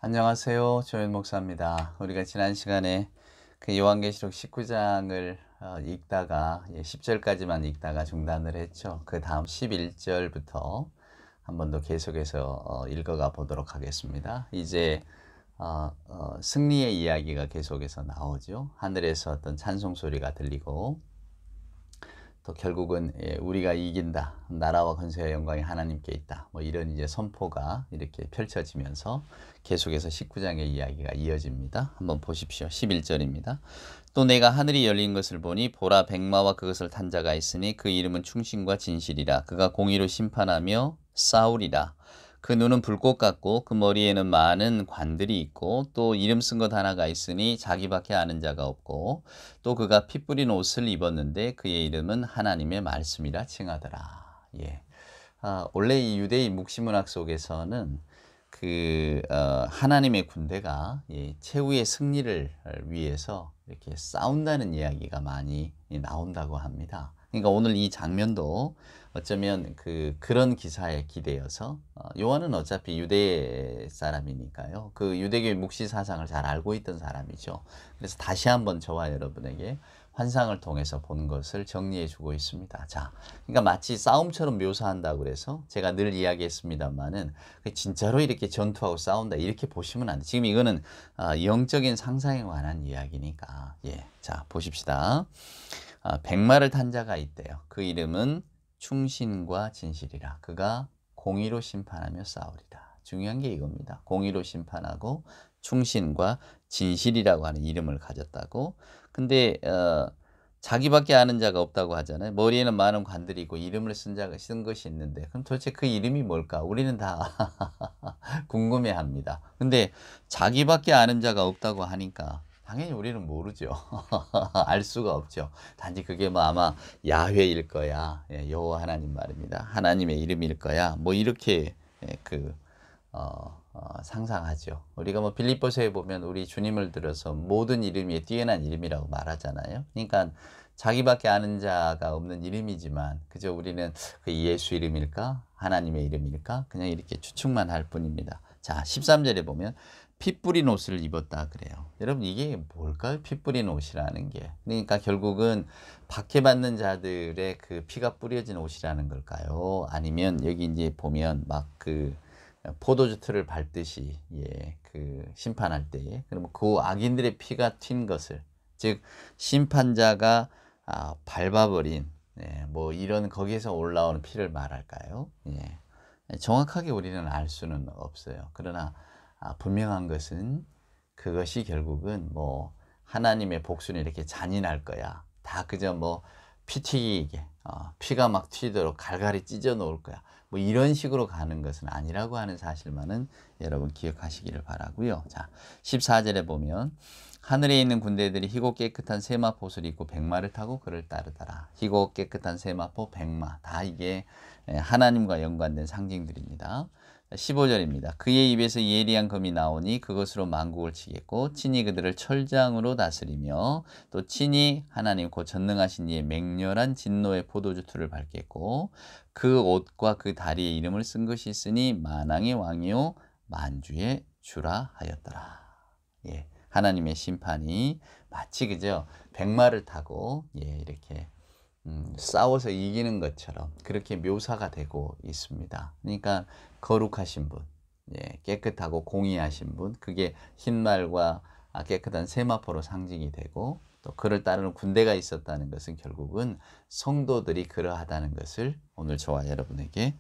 안녕하세요. 조현 목사입니다. 우리가 지난 시간에 그 요한계시록 19장을 읽다가 10절까지만 읽다가 중단을 했죠. 그 다음 11절부터 한 번 더 계속해서 읽어가 보도록 하겠습니다. 이제 승리의 이야기가 계속해서 나오죠. 하늘에서 어떤 찬송 소리가 들리고 또 결국은 우리가 이긴다. 나라와 권세와 영광이 하나님께 있다. 뭐 이런 이제 선포가 이렇게 펼쳐지면서 계속해서 19장의 이야기가 이어집니다. 한번 보십시오. 11절입니다. 또 내가 하늘이 열린 것을 보니 보라 백마와 그것을 탄 자가 있으니 그 이름은 충신과 진실이라. 그가 공의로 심판하며 싸우리라. 그 눈은 불꽃 같고 그 머리에는 많은 관들이 있고 또 이름 쓴 것 하나가 있으니 자기밖에 아는 자가 없고 또 그가 피 뿌린 옷을 입었는데 그의 이름은 하나님의 말씀이라 칭하더라. 원래 이 유대인 묵시문학 속에서는 하나님의 군대가 최후의 승리를 위해서 이렇게 싸운다는 이야기가 많이 나온다고 합니다. 그러니까 오늘 이 장면도 어쩌면 그런 기사에 기대어서 요한은 어차피 유대 사람이니까요. 그 유대교의 묵시 사상을 잘 알고 있던 사람이죠. 그래서 다시 한번 저와 여러분에게 환상을 통해서 본 것을 정리해 주고 있습니다. 자, 그러니까 마치 싸움처럼 묘사한다고 그래서 제가 늘 이야기했습니다만은 진짜로 이렇게 전투하고 싸운다 이렇게 보시면 안 돼요. 지금 이거는 영적인 상상에 관한 이야기니까. 자, 보십시다. 백마를 탄 자가 있대요. 그 이름은 충신과 진실이라. 그가 공의로 심판하며 싸우리라. 중요한 게 이겁니다. 공의로 심판하고 충신과 진실이라고 하는 이름을 가졌다고. 근데 자기밖에 아는 자가 없다고 하잖아요. 머리에는 많은 관들이 있고 이름을 쓴 것이 있는데 그럼 도대체 그 이름이 뭘까? 우리는 다 궁금해합니다. 근데 자기밖에 아는 자가 없다고 하니까 당연히 우리는 모르죠. 알 수가 없죠. 단지 그게 뭐 아마 야훼일 거야. 여호와 하나님 말입니다. 하나님의 이름일 거야. 뭐 이렇게 상상하죠. 우리가 뭐 빌립보서에 보면 우리 주님을 들어서 모든 이름이 뛰어난 이름이라고 말하잖아요. 그러니까 자기밖에 아는 자가 없는 이름이지만 그저 우리는 그 예수 이름일까? 하나님의 이름일까? 그냥 이렇게 추측만 할 뿐입니다. 자, 13절에 보면 피 뿌린 옷을 입었다 그래요. 여러분 이게 뭘까요? 피 뿌린 옷이라는 게. 그러니까 결국은 박해받는 자들의 그 피가 뿌려진 옷이라는 걸까요? 아니면 여기 이제 보면 막 포도주 틀을 밟듯이 심판할 때에 그러면 그 악인들의 피가 튄 것을 즉 심판자가 밟아버린 뭐 이런 거기에서 올라오는 피를 말할까요? 정확하게 우리는 알 수는 없어요. 그러나 분명한 것은 그것이 결국은 뭐 하나님의 복수는 이렇게 잔인할 거야. 다 그저 뭐 피 튀기게 피가 막 튀도록 갈갈이 찢어 놓을 거야. 뭐 이런 식으로 가는 것은 아니라고 하는 사실만은 여러분 기억하시기를 바라고요. 자, 14절에 보면 하늘에 있는 군대들이 희고 깨끗한 세마포 옷을 입고 백마를 타고 그를 따르더라. 희고 깨끗한 세마포, 백마 다 이게 하나님과 연관된 상징들입니다. 15절입니다. 그의 입에서 예리한 검이 나오니 그것으로 만국을 치겠고 친히 그들을 철장으로 다스리며 또 친히 하나님 곧 전능하신 이의 맹렬한 진노의 포도주 틀을 밟겠고 그 옷과 그 다리에 이름을 쓴 것이 있으니 만왕의 왕이요 만주의 주라 하였더라. 하나님의 심판이 마치 그저 백마를 타고 이렇게 싸워서 이기는 것처럼 그렇게 묘사가 되고 있습니다. 그러니까 거룩하신 분, 깨끗하고 공의하신 분, 그게 흰말과 깨끗한 세마포로 상징이 되고 또 그를 따르는 군대가 있었다는 것은 결국은 성도들이 그러하다는 것을 오늘 저와 여러분에게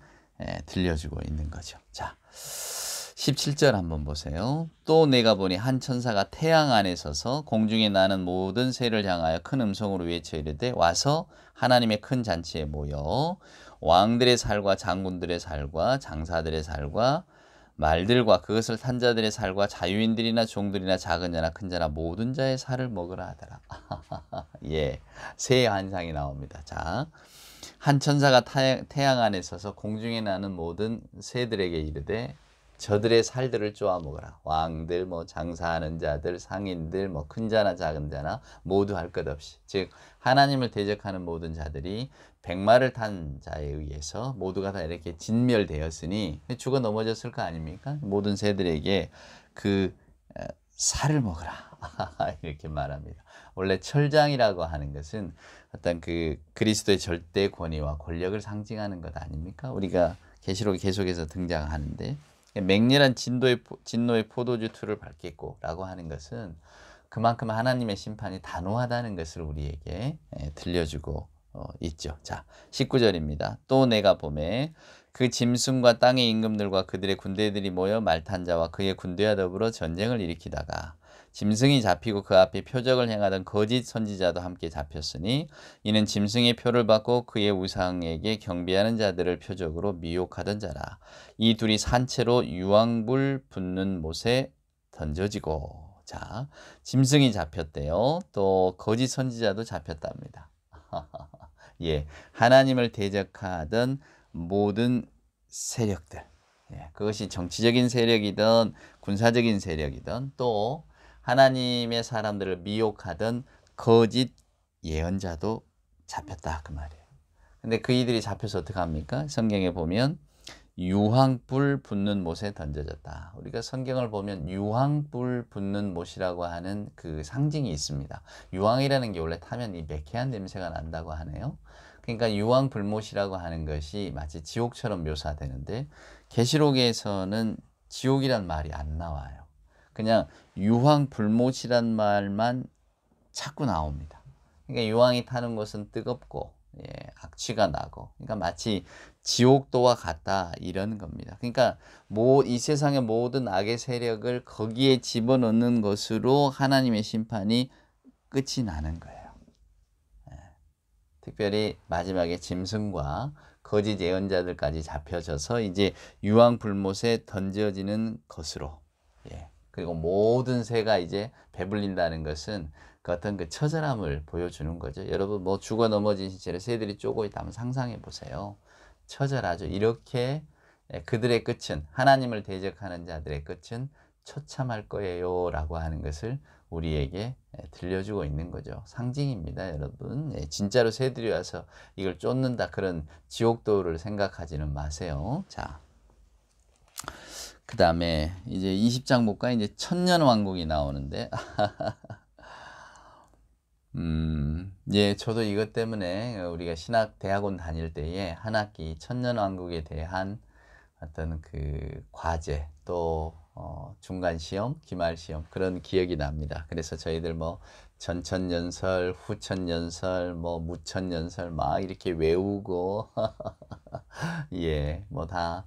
들려주고 있는 거죠. 자, 17절 한번 보세요. 또 내가 보니 한 천사가 태양 안에 서서 공중에 나는 모든 새를 향하여 큰 음성으로 외쳐 이르되 와서 하나님의 큰 잔치에 모여 왕들의 살과 장군들의 살과 장사들의 살과 말들과 그것을 탄 자들의 살과 자유인들이나 종들이나 작은 자나 큰 자나 모든 자의 살을 먹으라 하더라. 새 환상이 나옵니다. 자, 한 천사가 태양 안에 서서 공중에 나는 모든 새들에게 이르되 저들의 살들을 쪼아 먹어라. 왕들, 뭐 장사하는 자들, 상인들, 뭐 큰 자나 작은 자나 모두 할 것 없이. 즉 하나님을 대적하는 모든 자들이 백마를 탄 자에 의해서 모두가 다 이렇게 진멸되었으니 죽어 넘어졌을 거 아닙니까? 모든 새들에게 그 살을 먹으라. 이렇게 말합니다. 원래 철장이라고 하는 것은 어떤 그 그리스도의 절대 권위와 권력을 상징하는 것 아닙니까? 우리가 계시록에 계속해서 등장하는데 맹렬한 진노의 포도주 틀을 밟겠고라고 하는 것은 그만큼 하나님의 심판이 단호하다는 것을 우리에게 들려주고 있죠. 자, 19절입니다. 또 내가 보매 그 짐승과 땅의 임금들과 그들의 군대들이 모여 말탄 자와 그의 군대와 더불어 전쟁을 일으키다가 짐승이 잡히고 그 앞에 표적을 행하던 거짓 선지자도 함께 잡혔으니 이는 짐승의 표를 받고 그의 우상에게 경배하는 자들을 표적으로 미혹하던 자라. 이 둘이 산채로 유황불 붙는 못에 던져지고. 자, 짐승이 잡혔대요. 또 거짓 선지자도 잡혔답니다. 예, 하나님을 대적하던 모든 세력들, 예, 그것이 정치적인 세력이든 군사적인 세력이든 또 하나님의 사람들을 미혹하던 거짓 예언자도 잡혔다 그 말이에요. 근데 그이들이 잡혀서 어떻게 합니까? 성경에 보면 유황불 붙는 못에 던져졌다. 우리가 성경을 보면 유황불 붙는 못이라고 하는 그 상징이 있습니다. 유황이라는 게 원래 타면 이 매캐한 냄새가 난다고 하네요. 그러니까 유황불못이라고 하는 것이 마치 지옥처럼 묘사되는데 계시록에서는 지옥이란 말이 안 나와요. 그냥 유황불못이란 말만 자꾸 나옵니다. 그러니까 유황이 타는 곳은 뜨겁고 예, 악취가 나고, 그러니까 마치 지옥도와 같다 이런 겁니다. 그러니까 이 세상의 모든 악의 세력을 거기에 집어넣는 것으로 하나님의 심판이 끝이 나는 거예요. 예, 특별히 마지막에 짐승과 거짓 예언자들까지 잡혀져서 이제 유황불못에 던져지는 것으로, 예, 그리고 모든 새가 이제 배불린다는 것은 그 어떤 그 처절함을 보여주는 거죠. 여러분 뭐 죽어 넘어진 시체를 새들이 쪼고 있다 한번 상상해 보세요. 처절하죠. 이렇게 그들의 끝은, 하나님을 대적하는 자들의 끝은 처참할 거예요 라고 하는 것을 우리에게 들려주고 있는 거죠. 상징입니다, 여러분. 진짜로 새들이 와서 이걸 쫓는다 그런 지옥도를 생각하지는 마세요. 자, 그 다음에 이제 20장 볼까? 이제 천년왕국이 나오는데 예, 저도 이것 때문에 우리가 신학 대학원 다닐 때에 한 학기 천년왕국에 대한 어떤 그 과제 또 중간 시험, 기말 시험 그런 기억이 납니다. 그래서 저희들 뭐 전천연설, 후천연설, 뭐 무천연설 막 이렇게 외우고 예, 뭐 다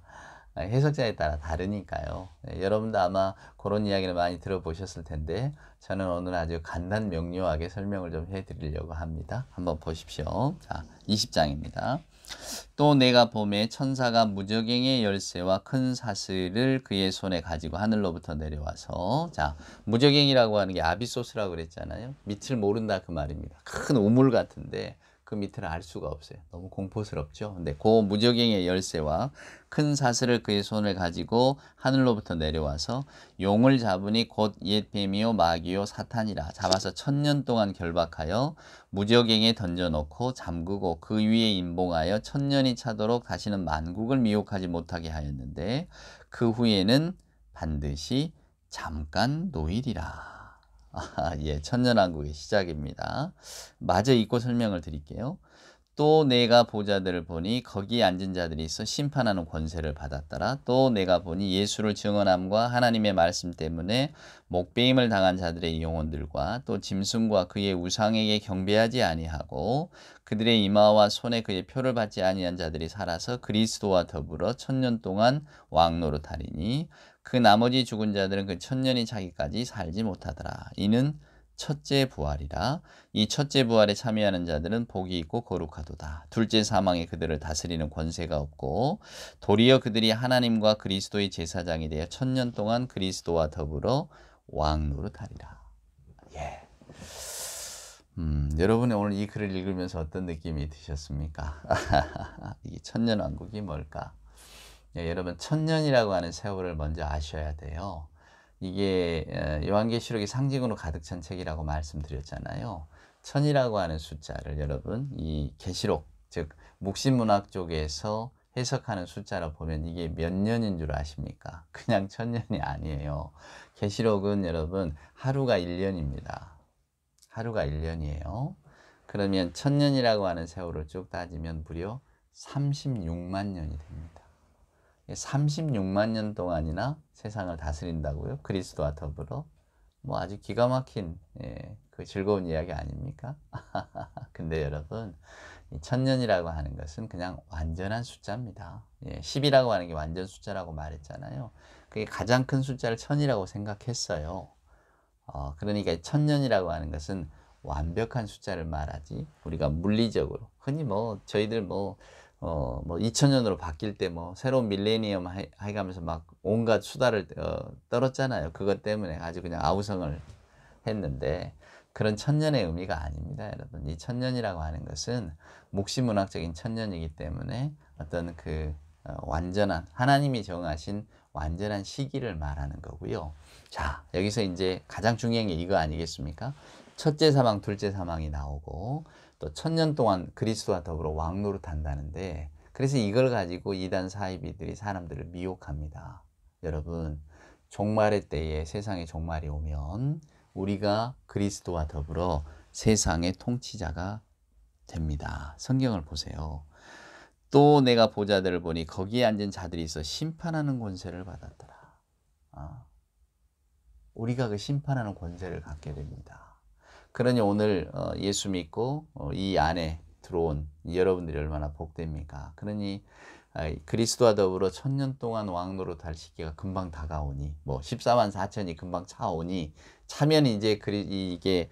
해석자에 따라 다르니까요. 예, 여러분도 아마 그런 이야기를 많이 들어보셨을 텐데 저는 오늘 아주 간단 명료하게 설명을 좀 해드리려고 합니다. 한번 보십시오. 자, 20장입니다. 또 내가 보매 천사가 무저갱의 열쇠와 큰 사슬을 그의 손에 가지고 하늘로부터 내려와서, 자, 무저갱이라고 하는 게 아비소스라고 그랬잖아요. 밑을 모른다 그 말입니다. 큰 우물 같은데 그 밑을 알 수가 없어요. 너무 공포스럽죠. 근데 그 무저갱의 열쇠와 큰 사슬을 그의 손을 가지고 하늘로부터 내려와서 용을 잡으니 곧 옛 뱀이요 마귀요 사탄이라 잡아서 1000년 동안 결박하여 무저갱에 던져놓고 잠그고 그 위에 임봉하여 1000년이 차도록 다시는 만국을 미혹하지 못하게 하였는데 그 후에는 반드시 잠깐 노일이라. 예, 천년왕국의 시작입니다. 마저 읽고 설명을 드릴게요. 또 내가 보자들을 보니 거기 앉은 자들이 있어 심판하는 권세를 받았더라. 또 내가 보니 예수를 증언함과 하나님의 말씀 때문에 목배임을 당한 자들의 영혼들과 또 짐승과 그의 우상에게 경배하지 아니하고 그들의 이마와 손에 그의 표를 받지 아니한 자들이 살아서 그리스도와 더불어 1000년 동안 왕노릇하리니 그 나머지 죽은 자들은 그 1000년이 차기까지 살지 못하더라. 이는 첫째 부활이라. 이 첫째 부활에 참여하는 자들은 복이 있고 거룩하도다. 둘째 사망에 그들을 다스리는 권세가 없고 도리어 그들이 하나님과 그리스도의 제사장이 되어 1000년 동안 그리스도와 더불어 왕노릇하리라. 예. 여러분이 오늘 이 글을 읽으면서 어떤 느낌이 드셨습니까? 이 천년왕국이 뭘까? 예, 여러분 1000년이라고 하는 세월을 먼저 아셔야 돼요. 이게 요한계시록이 상징으로 가득 찬 책이라고 말씀드렸잖아요. 1000이라고 하는 숫자를 여러분 이 계시록 즉 묵신문학 쪽에서 해석하는 숫자로 보면 이게 몇 년인 줄 아십니까? 그냥 1000년이 아니에요. 계시록은 여러분 하루가 1년입니다. 하루가 1년이에요. 그러면 1000년이라고 하는 세월을 쭉 따지면 무려 36만 년이 됩니다. 36만 년 동안이나 세상을 다스린다고요? 그리스도와 더불어? 뭐 아주 기가 막힌 그 즐거운 이야기 아닙니까? 근데 여러분 이 1000년이라고 하는 것은 그냥 완전한 숫자입니다. 10이라고 하는 게 완전 숫자라고 말했잖아요. 그게 가장 큰 숫자를 1000이라고 생각했어요. 그러니까 1000년이라고 하는 것은 완벽한 숫자를 말하지, 우리가 물리적으로 흔히 뭐 저희들 뭐 2000년으로 바뀔 때 뭐 새로운 밀레니엄 해가면서 막 온갖 수다를 떨었잖아요. 그것 때문에 아주 그냥 아우성을 했는데 그런 1000년의 의미가 아닙니다, 여러분. 이 1000년이라고 하는 것은 묵시문학적인 1000년이기 때문에 어떤 그 완전한 하나님이 정하신 완전한 시기를 말하는 거고요. 자, 여기서 이제 가장 중요한 게 이거 아니겠습니까? 첫째 사망, 둘째 사망이 나오고 또 1000년 동안 그리스도와 더불어 왕노릇 한다는데, 그래서 이걸 가지고 이단 사이비들이 사람들을 미혹합니다. 여러분, 종말의 때에 세상의 종말이 오면 우리가 그리스도와 더불어 세상의 통치자가 됩니다. 성경을 보세요. 또 내가 보자들을 보니 거기에 앉은 자들이 있어 심판하는 권세를 받았더라. 우리가 그 심판하는 권세를 갖게 됩니다. 그러니 오늘 예수 믿고 이 안에 들어온 여러분들이 얼마나 복됩니까? 그러니 그리스도와 더불어 1000년 동안 왕노릇 할 시기가 금방 다가오니, 뭐 14만 4천이 금방 차오니, 차면 이제 이게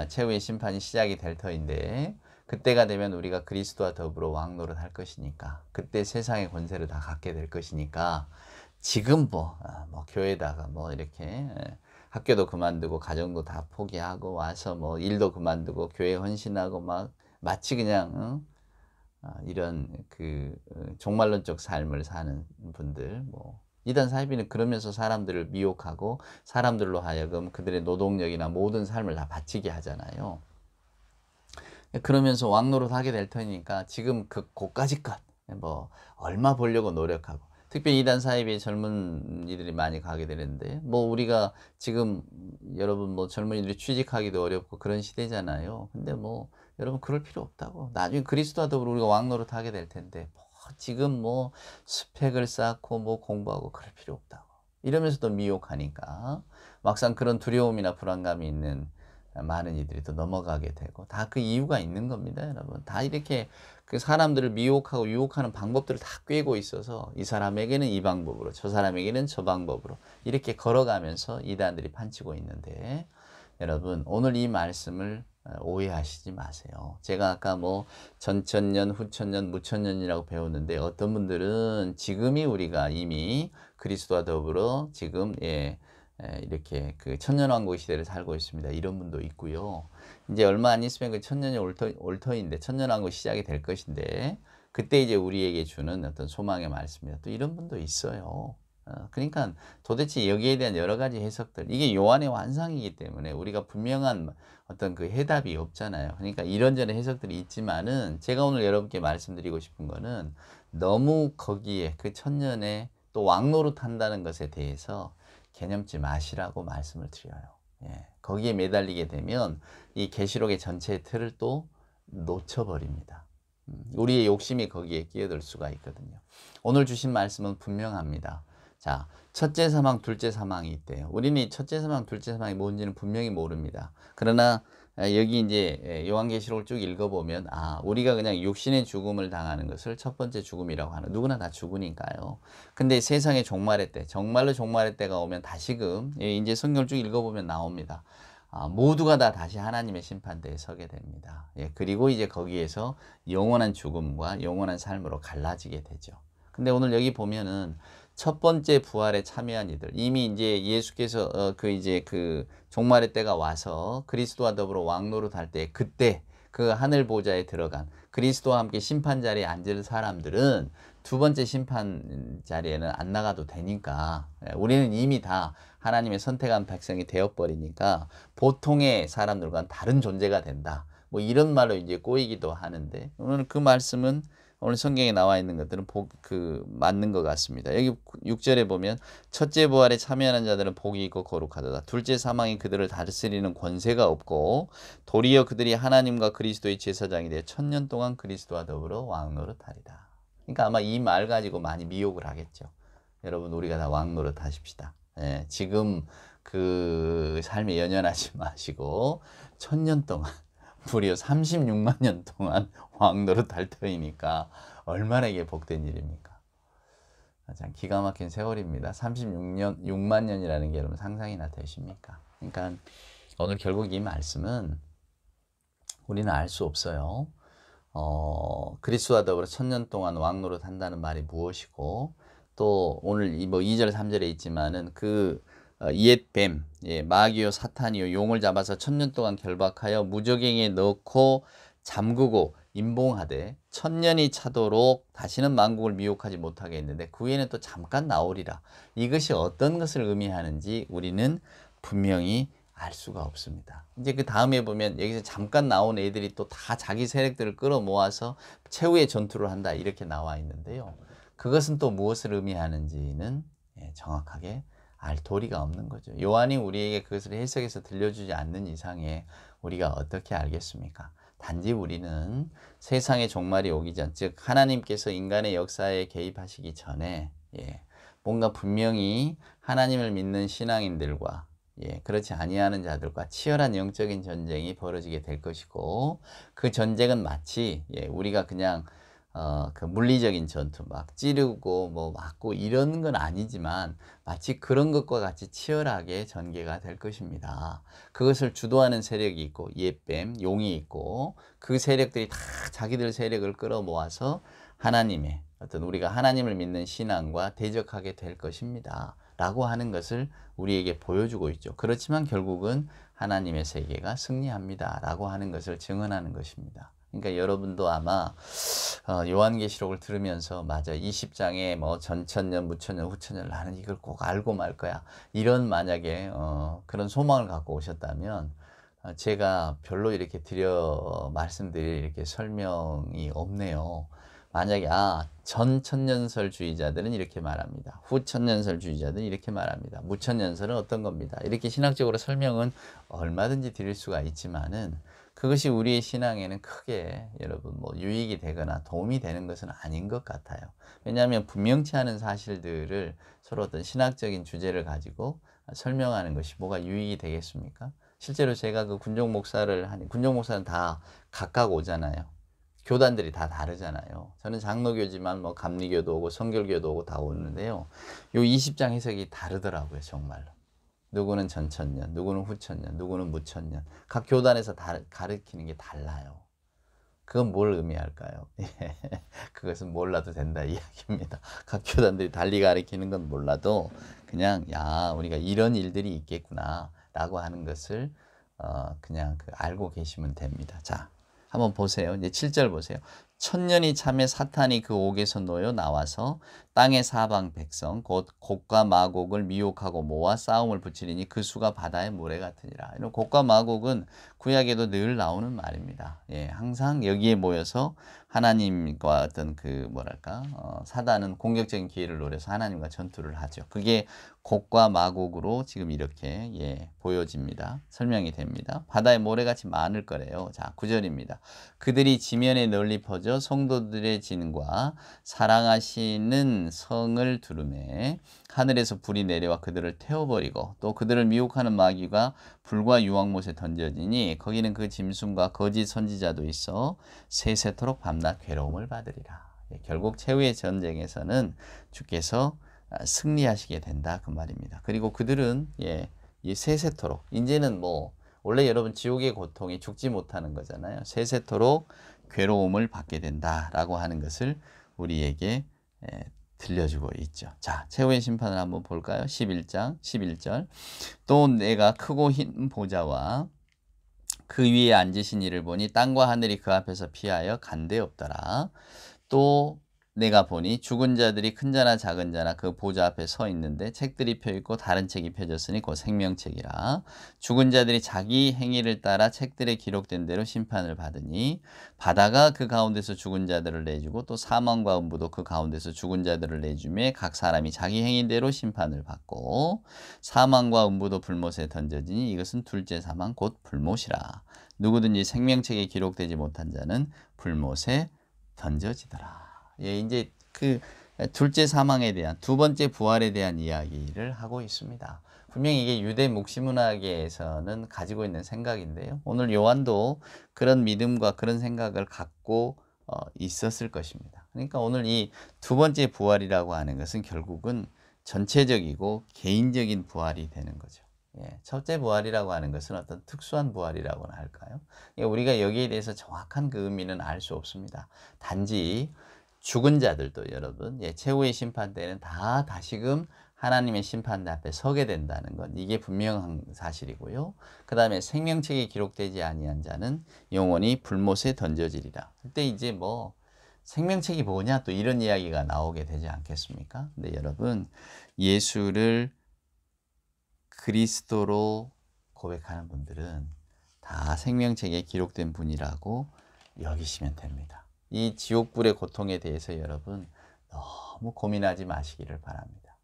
최후의 심판이 시작이 될 터인데, 그때가 되면 우리가 그리스도와 더불어 왕노릇 할 것이니까, 그때 세상의 권세를 다 갖게 될 것이니까, 지금 뭐 교회다가 뭐 이렇게 학교도 그만두고 가정도 다 포기하고 와서 뭐 일도 그만두고 교회 헌신하고 막 마치 그냥 이런 그 종말론적 삶을 사는 분들, 뭐 이단 사이비는 그러면서 사람들을 미혹하고 사람들로 하여금 그들의 노동력이나 모든 삶을 다 바치게 하잖아요. 그러면서 왕노릇 하게 될 테니까 지금 그 고까지껏 뭐 얼마 벌려고 노력하고, 특별히 이단 사이비에 젊은 이들이 많이 가게 되는데, 뭐 우리가 지금 여러분 뭐 젊은이들이 취직하기도 어렵고 그런 시대잖아요. 근데 뭐 여러분 그럴 필요 없다고. 나중에 그리스도와 더불어 우리가 왕노릇 하게 될 텐데 뭐 지금 뭐 스펙을 쌓고 뭐 공부하고 그럴 필요 없다고 이러면서도 미혹하니까 막상 그런 두려움이나 불안감이 있는 많은 이들이 또 넘어가게 되고, 다 그 이유가 있는 겁니다, 여러분. 다 이렇게 그 사람들을 미혹하고 유혹하는 방법들을 다 꿰고 있어서 이 사람에게는 이 방법으로, 저 사람에게는 저 방법으로 이렇게 걸어가면서 이단들이 판치고 있는데, 여러분 오늘 이 말씀을 오해하시지 마세요. 제가 아까 뭐 전천년, 후천년, 무천년이라고 배웠는데, 어떤 분들은 지금이 우리가 이미 그리스도와 더불어 지금 이렇게 그 천년왕국 시대를 살고 있습니다. 이런 분도 있고요. 이제 얼마 안 있으면 그 천년이 올 터인데, 천년왕국 시작이 될 것인데, 그때 이제 우리에게 주는 어떤 소망의 말씀입니다. 또 이런 분도 있어요. 그러니까 도대체 여기에 대한 여러 가지 해석들, 이게 요한의 환상이기 때문에 우리가 분명한 어떤 그 해답이 없잖아요. 그러니까 이런저런 해석들이 있지만은, 제가 오늘 여러분께 말씀드리고 싶은 거는 너무 거기에 그 천년에 또 왕노릇 한다는 것에 대해서 개념지 마시라고 말씀을 드려요. 거기에 매달리게 되면 이 계시록의 전체의 틀을 또 놓쳐버립니다. 우리의 욕심이 거기에 끼어들 수가 있거든요. 오늘 주신 말씀은 분명합니다. 자, 첫째 사망, 둘째 사망이 있대요. 우리는 이 첫째 사망, 둘째 사망이 뭔지는 분명히 모릅니다. 그러나 여기 이제 요한계시록을 쭉 읽어보면, 우리가 그냥 육신의 죽음을 당하는 것을 첫 번째 죽음이라고 하는, 누구나 다 죽으니까요. 근데 세상의 종말의 때, 정말로 종말의 때가 오면 다시금 이제 성경을 쭉 읽어보면 나옵니다. 모두가 다 다시 하나님의 심판대에 서게 됩니다. 그리고 이제 거기에서 영원한 죽음과 영원한 삶으로 갈라지게 되죠. 근데 오늘 여기 보면은 첫 번째 부활에 참여한 이들, 이미 이제 예수께서 그 종말의 때가 와서 그리스도와 더불어 왕노릇 할 때, 그때 그 하늘 보좌에 들어간 그리스도와 함께 심판 자리에 앉을 사람들은 두 번째 심판 자리에는 안 나가도 되니까, 우리는 이미 다 하나님의 선택한 백성이 되어버리니까 보통의 사람들과는 다른 존재가 된다. 뭐 이런 말로 이제 꼬이기도 하는데, 오늘 그 말씀은 오늘 성경에 나와 있는 것들은 맞는 것 같습니다. 여기 6절에 보면 첫째 부활에 참여하는 자들은 복이 있고 거룩하도다. 둘째 사망이 그들을 다스리는 권세가 없고 도리어 그들이 하나님과 그리스도의 제사장이 되어 1000년 동안 그리스도와 더불어 왕노릇하리라. 그러니까 아마 이 말 가지고 많이 미혹을 하겠죠. 여러분 우리가 다 왕노릇 하십시다. 예, 지금 그 삶에 연연하지 마시고 1000년 동안 무려 36만 년 동안 왕노릇 할 터이니까 얼마나 이게 복된 일입니까? 참 기가 막힌 세월입니다. 6만 년이라는 게 여러분 상상이나 되십니까? 그러니까 오늘 결국 이 말씀은 우리는 알 수 없어요. 그리스도와 더불어 1000년 동안 왕노릇 한다는 말이 무엇이고 또 오늘 2절 3절에 있지만은 옛뱀, 마귀요 사탄이요 용을 잡아서 1000년 동안 결박하여 무저갱에 넣고 잠그고 임봉하되 1000년이 차도록 다시는 만국을 미혹하지 못하게 했는데 그 후에는 또 잠깐 나오리라. 이것이 어떤 것을 의미하는지 우리는 분명히 알 수가 없습니다. 이제 그 다음에 보면 여기서 잠깐 나온 애들이 또 다 자기 세력들을 끌어모아서 최후의 전투를 한다 이렇게 나와 있는데요. 그것은 또 무엇을 의미하는지는 정확하게 알 도리가 없는 거죠. 요한이 우리에게 그것을 해석해서 들려주지 않는 이상에 우리가 어떻게 알겠습니까? 단지 우리는 세상의 종말이 오기 전, 즉 하나님께서 인간의 역사에 개입하시기 전에 뭔가 분명히 하나님을 믿는 신앙인들과 그렇지 아니하는 자들과 치열한 영적인 전쟁이 벌어지게 될 것이고 그 전쟁은 마치 우리가 그냥 그 물리적인 전투 막 찌르고 뭐 맞고 이런 건 아니지만 마치 그런 것과 같이 치열하게 전개가 될 것입니다. 그것을 주도하는 세력이 있고 옛뱀, 용이 있고 그 세력들이 다 자기들 세력을 끌어모아서 하나님의 어떤 우리가 하나님을 믿는 신앙과 대적하게 될 것입니다. 라고 하는 것을 우리에게 보여주고 있죠. 그렇지만 결국은 하나님의 세계가 승리합니다. 라고 하는 것을 증언하는 것입니다. 그러니까 여러분도 아마 요한계시록을 들으면서 맞아 20장에 뭐 전천년, 무천년, 후천년 나는 이걸 꼭 알고 말 거야. 이런 만약에 그런 소망을 갖고 오셨다면 제가 별로 이렇게 말씀드릴 이렇게 설명이 없네요. 만약에 전천년설주의자들은 이렇게 말합니다. 후천년설주의자들은 이렇게 말합니다. 무천년설은 어떤 겁니다. 이렇게 신학적으로 설명은 얼마든지 드릴 수가 있지만은 그것이 우리의 신앙에는 크게 여러분 뭐 유익이 되거나 도움이 되는 것은 아닌 것 같아요. 왜냐하면 분명치 않은 사실들을 서로 어떤 신학적인 주제를 가지고 설명하는 것이 뭐가 유익이 되겠습니까? 실제로 제가 군종 목사는 다 각각 오잖아요. 교단들이 다 다르잖아요. 저는 장로교지만 뭐 감리교도 오고 성결교도 오고 다 오는데요. 요 20장 해석이 다르더라고요, 정말로. 누구는 전천년, 누구는 후천년, 누구는 무천년. 각 교단에서 가르치는 게 달라요. 그건 뭘 의미할까요? 그것은 몰라도 된다 이야기입니다. 각 교단들이 달리 가르치는 건 몰라도 그냥 우리가 이런 일들이 있겠구나 라고 하는 것을 그냥 알고 계시면 됩니다. 자, 한번 보세요. 이제 7절 보세요. 1000년이 참에 사탄이 그 옥에서 놓여 나와서 땅의 사방 백성 곧 곡과 마곡을 미혹하고 모아 싸움을 붙이리니 그 수가 바다의 모래 같으니라. 이런 곡과 마곡은 구약에도 늘 나오는 말입니다. 항상 여기에 모여서 하나님과 어떤 사단은 공격적인 기회를 노려서 하나님과 전투를 하죠. 그게 곡과 마곡으로 지금 이렇게 보여집니다. 설명이 됩니다. 바다의 모래같이 많을 거래요. 자, 9절입니다. 그들이 지면에 널리 퍼져 성도들의 진과 사랑하시는 성을 두르매 하늘에서 불이 내려와 그들을 태워버리고 또 그들을 미혹하는 마귀가 불과 유황못에 던져지니 거기는 그 짐승과 거짓 선지자도 있어 세세토록 밤낮 괴로움을 받으리라. 결국 최후의 전쟁에서는 주께서 승리하시게 된다 그 말입니다. 그리고 그들은 이 세세토록 이제는 원래 여러분 지옥의 고통이 죽지 못하는 거잖아요. 세세토록 괴로움을 받게 된다라고 하는 것을 우리에게 들려주고 있죠. 자, 최후의 심판을 한번 볼까요? 11장 11절. 또 내가 크고 흰 보좌와 그 위에 앉으신 이를 보니 땅과 하늘이 그 앞에서 피하여 간데 없더라. 또 내가 보니 죽은 자들이 큰 자나 작은 자나 그 보좌 앞에 서 있는데 책들이 펴 있고 다른 책이 펴졌으니 곧 생명책이라. 죽은 자들이 자기 행위를 따라 책들에 기록된 대로 심판을 받으니 바다가 그 가운데서 죽은 자들을 내주고 또 사망과 음부도 그 가운데서 죽은 자들을 내주매 각 사람이 자기 행위대로 심판을 받고 사망과 음부도 불못에 던져지니 이것은 둘째 사망 곧 불못이라. 누구든지 생명책에 기록되지 못한 자는 불못에 던져지더라. 예, 이제 그 둘째 사망에 대한 두 번째 부활에 대한 이야기를 하고 있습니다. 분명히 이게 유대 묵시문학에서는 가지고 있는 생각인데요. 오늘 요한도 그런 믿음과 그런 생각을 갖고 있었을 것입니다. 그러니까 오늘 이 두 번째 부활이라고 하는 것은 결국은 전체적이고 개인적인 부활이 되는 거죠. 예, 첫째 부활이라고 하는 것은 어떤 특수한 부활이라고나 할까요? 예, 우리가 여기에 대해서 정확한 그 의미는 알 수 없습니다. 단지 죽은 자들도 여러분, 예, 최후의 심판 때는 다 다시금 하나님의 심판대 앞에 서게 된다는 것, 이게 분명한 사실이고요. 그 다음에 생명책에 기록되지 아니한 자는 영원히 불못에 던져지리라. 그때 이제 뭐 생명책이 뭐냐 또 이런 이야기가 나오게 되지 않겠습니까? 근데 여러분, 예수를 그리스도로 고백하는 분들은 다 생명책에 기록된 분이라고 여기시면 됩니다. 이 지옥불의 고통에 대해서 여러분 너무 고민하지 마시기를 바랍니다.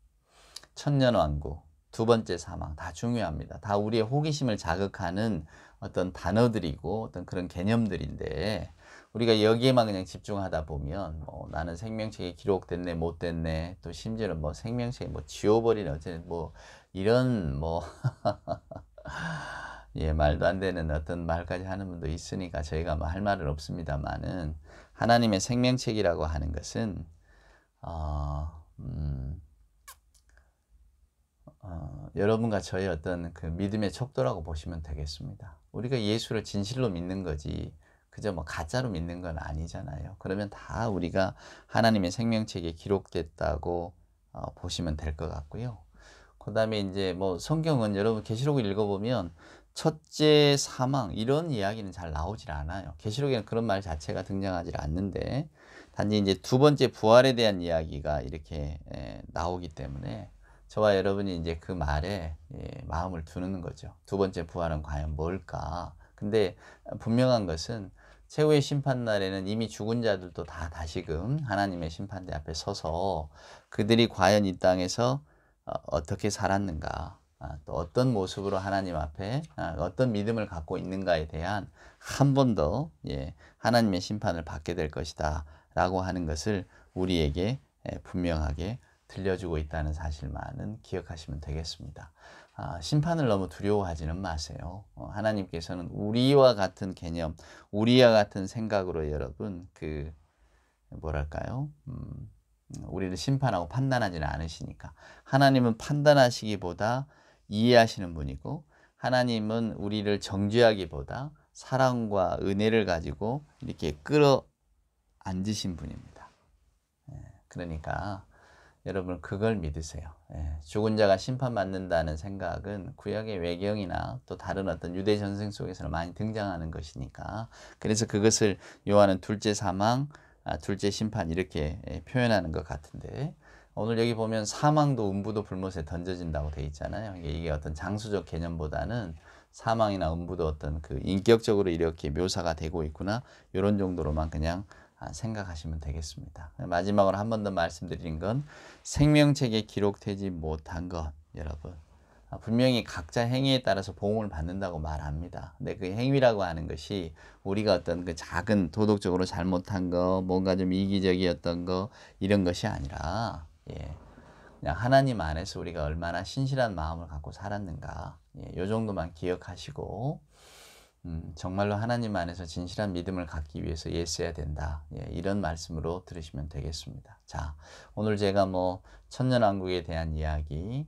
천년왕국, 두 번째 사망 다 중요합니다. 다 우리의 호기심을 자극하는 어떤 단어들이고 어떤 그런 개념들인데 우리가 여기에만 그냥 집중하다 보면 뭐 나는 생명책에 기록됐네 못 됐네 또 심지어는 뭐 생명책에 뭐 지워버리네 어쨌든 뭐 이런 뭐 예, 말도 안 되는 어떤 말까지 하는 분도 있으니까 저희가 뭐 할 말은 없습니다만은 하나님의 생명책이라고 하는 것은 여러분과 저의 어떤 그 믿음의 척도라고 보시면 되겠습니다. 우리가 예수를 진실로 믿는 거지 그저 뭐 가짜로 믿는 건 아니잖아요. 그러면 다 우리가 하나님의 생명책에 기록됐다고 보시면 될 것 같고요. 그 다음에 이제 뭐 성경은 여러분 계시록을 읽어보면 첫째 사망 이런 이야기는 잘 나오질 않아요. 계시록에는 그런 말 자체가 등장하지 않는데 단지 이제 두 번째 부활에 대한 이야기가 이렇게 나오기 때문에 저와 여러분이 이제 그 말에 마음을 두는 거죠. 두 번째 부활은 과연 뭘까? 근데 분명한 것은 최후의 심판날에는 이미 죽은 자들도 다 다시금 하나님의 심판대 앞에 서서 그들이 과연 이 땅에서 어떻게 살았는가, 또 어떤 모습으로 하나님 앞에 어떤 믿음을 갖고 있는가에 대한 한 번 더 하나님의 심판을 받게 될 것이다 라고 하는 것을 우리에게 분명하게 들려주고 있다는 사실만은 기억하시면 되겠습니다. 심판을 너무 두려워하지는 마세요. 하나님께서는 우리와 같은 개념, 우리와 같은 생각으로 여러분 그 뭐랄까요? 우리를 심판하고 판단하지는 않으시니까 하나님은 판단하시기보다 이해하시는 분이고 하나님은 우리를 정죄하기보다 사랑과 은혜를 가지고 이렇게 끌어안으신 분입니다. 그러니까 여러분 그걸 믿으세요. 죽은 자가 심판받는다는 생각은 구약의 외경이나 또 다른 어떤 유대 전승 속에서는 많이 등장하는 것이니까 그래서 그것을 요한은 둘째 사망, 둘째 심판 이렇게 표현하는 것 같은데 오늘 여기 보면 사망도 음부도 불못에 던져진다고 돼 있잖아요. 이게 어떤 장수적 개념보다는 사망이나 음부도 어떤 그 인격적으로 이렇게 묘사가 되고 있구나 이런 정도로만 그냥 생각하시면 되겠습니다. 마지막으로 한 번 더 말씀드리는 건 생명책에 기록되지 못한 것 여러분 분명히 각자 행위에 따라서 보응을 받는다고 말합니다. 근데 그 행위라고 하는 것이 우리가 어떤 그 작은 도덕적으로 잘못한 거 뭔가 좀 이기적이었던 거 이런 것이 아니라 그냥 하나님 안에서 우리가 얼마나 신실한 마음을 갖고 살았는가 이 정도만 기억하시고 정말로 하나님 안에서 진실한 믿음을 갖기 위해서 애써야 된다. 이런 말씀으로 들으시면 되겠습니다. 자, 오늘 제가 뭐 천년왕국에 대한 이야기,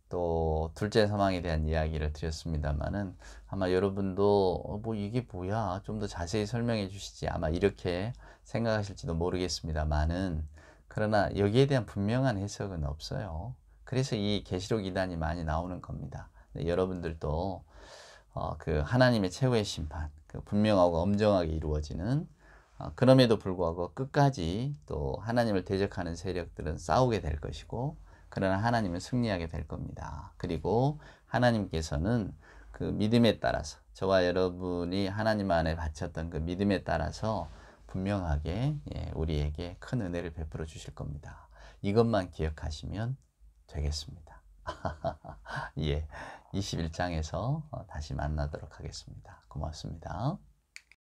또 둘째 사망에 대한 이야기를 드렸습니다만은 아마 여러분도 뭐 이게 뭐야? 좀 더 자세히 설명해 주시지. 아마 이렇게 생각하실지도 모르겠습니다만은 그러나 여기에 대한 분명한 해석은 없어요. 그래서 이 계시록 이단이 많이 나오는 겁니다. 여러분들도 그 하나님의 최후의 심판, 그 분명하고 엄정하게 이루어지는 그럼에도 불구하고 끝까지 또 하나님을 대적하는 세력들은 싸우게 될 것이고, 그러나 하나님은 승리하게 될 겁니다. 그리고 하나님께서는 그 믿음에 따라서, 저와 여러분이 하나님 안에 바쳤던 그 믿음에 따라서 분명하게 우리에게 큰 은혜를 베풀어 주실 겁니다. 이것만 기억하시면 되겠습니다. 예, 21장에서 다시 만나도록 하겠습니다. 고맙습니다.